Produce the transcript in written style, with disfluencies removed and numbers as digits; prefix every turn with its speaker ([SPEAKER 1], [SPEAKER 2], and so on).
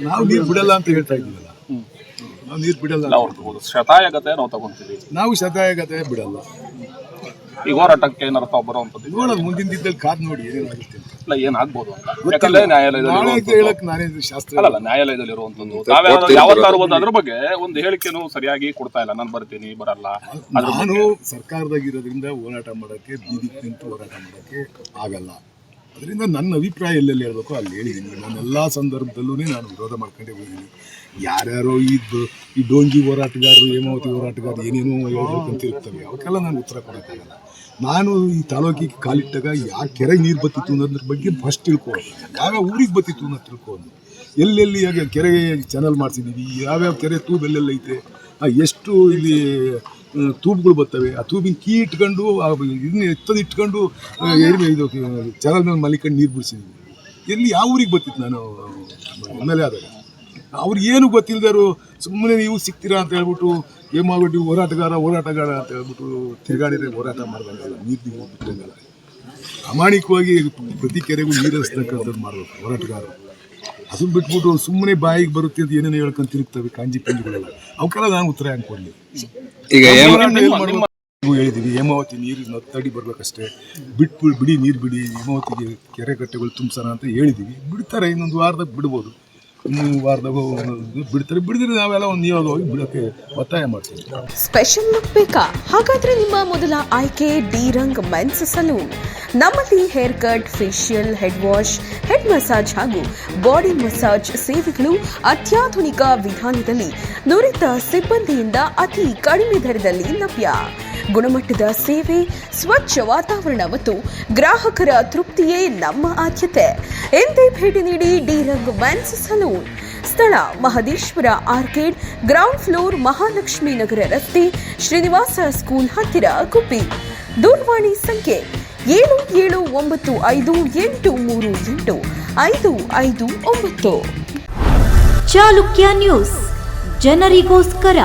[SPEAKER 1] ನಾವು ನೀರು ಬಿಡಲ್ಲ ಅಂತ ಹೇಳ್ತಾ ಇದ್ದೀವಲ್ಲ, ನಾವು ನೀರು ಬಿಡಲ್ಲ.
[SPEAKER 2] ಶತಾಯಗತೆ ನಾವು ತಗೊಂತೀವಿ,
[SPEAKER 1] ನಾವು ಶತಾಯಗತೆ ಬಿಡಲ್ಲ.
[SPEAKER 2] ಈ ಹೋರಾಟಕ್ಕೆ ಏನಾರು ತಾವು ಬರುವಂತದ್ದು
[SPEAKER 1] ನೋಡೋದು ಮುಂದಿನ ದಿನದಲ್ಲಿ ಕಾದ್ ನೋಡಿ ಏನೇನಾಗುತ್ತೆ ಅಂತ.
[SPEAKER 2] ಇಲ್ಲ ಏನಾಗ್ಬೋದು ಅಂತ. ಯಾಕಂದ್ರೆ ನ್ಯಾಯಾಲಯದಲ್ಲಿ
[SPEAKER 1] ಹೇಳಕ್ ನಾನೇ ಶಾಸ್ತ್ರ
[SPEAKER 2] ಅಲ್ಲ, ನ್ಯಾಯಾಲಯದಲ್ಲಿ ಇರುವಂತದ್ದು ನಾವೇ ಯಾವತ್ತಾರು ಒಂದು ಅದ್ರ ಬಗ್ಗೆ ಒಂದು ಹೇಳಿಕೆನೂ ಸರಿಯಾಗಿ ಕೊಡ್ತಾ ಇಲ್ಲ. ನಾನು ಬರ್ತೀನಿ ಬರಲ್ಲ.
[SPEAKER 1] ನಾನು ಸರ್ಕಾರದಾಗಿರೋದ್ರಿಂದ ಹೋರಾಟ ಮಾಡಕ್ಕೆ, ಬೀದಿಗೆ ನಿಂತು ಹೋರಾಟ ಮಾಡಕ್ಕೆ ಆಗಲ್ಲ. ಅದರಿಂದ ನನ್ನ ಅಭಿಪ್ರಾಯ ಎಲ್ಲೆಲ್ಲಿ ಹೇಳ್ಬೇಕು ಅಲ್ಲಿ ಹೇಳಿದ್ದೀನಿ. ನಾನೆಲ್ಲ ಸಂದರ್ಭದಲ್ಲೂ ನಾನು ವಿರೋಧ ಮಾಡ್ಕೊಂಡೇ ಹೋಗಿದ್ದೀನಿ. ಯಾರ್ಯಾರೋ ಈ ಡೋಂಗಿ ಹೋರಾಟಗಾರರು, ಹೇಮಾವತಿ ಹೋರಾಟಗಾರರು ಏನೇನೋ ಹೇಳ್ಬೇಕಂತ ಇರ್ತವೆ, ಅವಕ್ಕೆಲ್ಲ ನಾನು ಉತ್ತರ ಕೊಡೋಕ್ಕಾಗಲ್ಲ. ನಾನು ಈ ತಾಲೂಕಿಗೆ ಕಾಲಿಟ್ಟಾಗ ಯಾವ ಕೆರೆಗೆ ನೀರು ಬತ್ತಿತ್ತು ಅನ್ನೋದ್ರ ಬಗ್ಗೆ ಫಸ್ಟ್ ತಿಳ್ಕೊಳ್ಳೋದು, ಯಾವ್ಯಾವ ಊರಿಗೆ ಬತ್ತಿತ್ತು ಅನ್ನೋದು ತಿಳ್ಕೊಳ್ಳೋದು, ಎಲ್ಲೆಲ್ಲಿ ಈಗ ಕೆರೆಗೆ ಚಾನಲ್ ಮಾಡಿಸಿದ್ದೀವಿ, ಯಾವ್ಯಾವ ಕೆರೆ ತೂಬ್ ಎಲ್ಲೆಲ್ಲೈತೆ, ಎಷ್ಟು ಇಲ್ಲಿ ತೂಬುಗಳು ಬರ್ತವೆ, ಆ ತೂಬಿನ ಕೀ ಇಟ್ಕೊಂಡು ಇದನ್ನ ಎತ್ತದು ಇಟ್ಕೊಂಡು ಇದು ಚಾನಲ್ ಮೇಲೆ ಮಲಿಕೊಂಡು ನೀರು ಬಿಡಿಸಿದ್ದೀವಿ. ಎಲ್ಲಿ ಯಾವ ಊರಿಗೆ ಬರ್ತಿತ್ತು ನಾನು ಆಮೇಲೆ ಆದಾಗ ಅವ್ರಿಗೇನು ಗೊತ್ತಿಲ್ಲದರು ಸುಮ್ಮನೆ ನೀವು ಸಿಗ್ತೀರಾ ಅಂತ ಹೇಳ್ಬಿಟ್ಟು ಏಮಾಗ್ಬಿಟ್ಟು ಹೋರಾಟಗಾರ ಅಂತ ಹೇಳ್ಬಿಟ್ಟು ತಿರುಗಾಡಿದ್ರೆ ಹೋರಾಟ ಮಾಡ್ದಂಗಲ್ಲ, ನೀರು ಬಿಟ್ಟಂಗಲ್ಲ. ಪ್ರಾಮಾಣಿಕವಾಗಿ ಪ್ರತಿ ಕೆರೆಗೂ ನೀರು ಹರಿಸ್ತಕ್ಕಂಥದ್ದು ಮಾಡಬೇಕು ಹೋರಾಟಗಾರರು. ಅದನ್ನ ಬಿಟ್ಬಿಟ್ಟು ಸುಮ್ಮನೆ ಬಾಯಿಗೆ ಬರುತ್ತೆ ಅಂತ ಏನೇನು ಹೇಳ್ಕೊಂಡು ತಿರುಗ್ತವೆ ಕಾಂಜಿ ಪಂಜಿಗಳೆಲ್ಲ, ಅವಕ್ಕೆಲ್ಲ ನಾನು ಉತ್ತರ ಹೆಂಗೆ ಕೊಡಲಿ? ಈಗ ಹೇಳಿದ್ದೀವಿ, ಹೇಮಾವತಿ ನೀರು ನತ್ತಡಿ ಬರ್ಬೇಕಷ್ಟೇ, ಬಿಡಿ ನೀರು ಬಿಡಿ, ಹೇಮಾವತಿಗೆ ಕೆರೆ ಕಟ್ಟೆಗಳು ತುಂಬಿಸೋಣ ಅಂತ ಹೇಳಿದ್ದೀವಿ. ಬಿಡ್ತಾರೆ, ಇನ್ನೊಂದು ವಾರದಾಗ ಬಿಡ್ಬೋದು, ಇನ್ನೊಂದು ವಾರದಾಗ ಬಿಡ್ತಾರೆ. ಬಿಡಿದ್ರೆ ನಾವೆಲ್ಲ ಒಂದು ನಿಯೋಗ ಹೋಗಿ ಬಿಡೋಕ್ಕೆ ಒತ್ತಾಯ ಮಾಡ್ತೀವಿ.
[SPEAKER 3] ಸ್ಪೆಷಲ್ ಲುಕ್ ಬೇಕಾ? ಹಾಗಾದ್ರೆ ನಿಮ್ಮ ಮೊದಲ ಆಯ್ಕೆ ಡಿ ರಂಗ್ ಮೆನ್ಸ್ ಸಲೂನ್. ನಮ್ಮಲ್ಲಿ hair cut, facial, head wash, head massage ಹಾಗೂ ಬಾಡಿ ಮಸಾಜ್ ಸೇವೆಗಳು ಅತ್ಯಾಧುನಿಕ ವಿಧಾನದಲ್ಲಿ ನುರಿತ ಸಿಬ್ಬಂದಿಯಿಂದ ಅತಿ ಕಡಿಮೆ ದರದಲ್ಲಿ ಲಭ್ಯ. ಗುಣಮಟ್ಟದ ಸೇವೆ, ಸ್ವಚ್ಛ ವಾತಾವರಣ ಮತ್ತು ಗ್ರಾಹಕರ ತೃಪ್ತಿಯೇ ನಮ್ಮ ಆದ್ಯತೆ. ಎಂದೇ ಭೇಟಿ ನೀಡಿ ಡಿ ರಂಗ್ ಮೆನ್ಸ್ ಸಲೂನ್. ಸ್ಥಳ Mahadeshwara arcade, ground floor, Mahalakshmi Nagar ರಸ್ತೆ, ಶ್ರೀನಿವಾಸ ಸ್ಕೂಲ್ ಹತ್ತಿರ, ಗುಬ್ಬಿ. ದೂರವಾಣಿ ಸಂಖ್ಯೆ 7795838559.
[SPEAKER 4] ಚಾಲುಕ್ಯ ನ್ಯೂಸ್, ಜನರಿಗೋಸ್ಕರ.